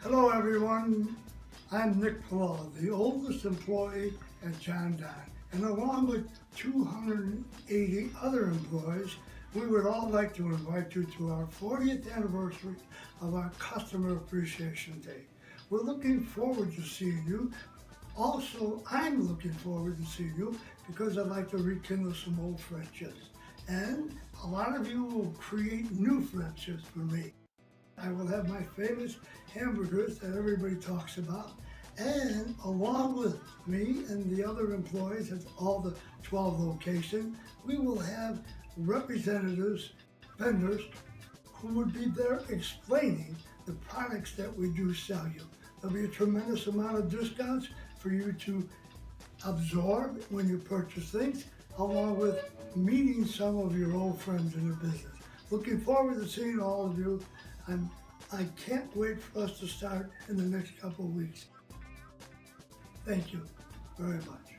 Hello everyone, I'm Nick Paolella, the oldest employee at Jon-Don, and along with 280 other employees, we would all like to invite you to our 40th anniversary of our Customer Appreciation Day. We're looking forward to seeing you. Also, I'm looking forward to seeing you because I'd like to rekindle some old friendships. And a lot of you will create new friendships for me. I will have my famous hamburgers that everybody talks about, and along with me and the other employees at all the 12 locations, we will have representatives, vendors, who would be there explaining the products that we do sell you. There'll be a tremendous amount of discounts for you to absorb when you purchase things, along with meeting some of your old friends in the business. Looking forward to seeing all of you. I can't wait for us to start in the next couple of weeks. Thank you very much.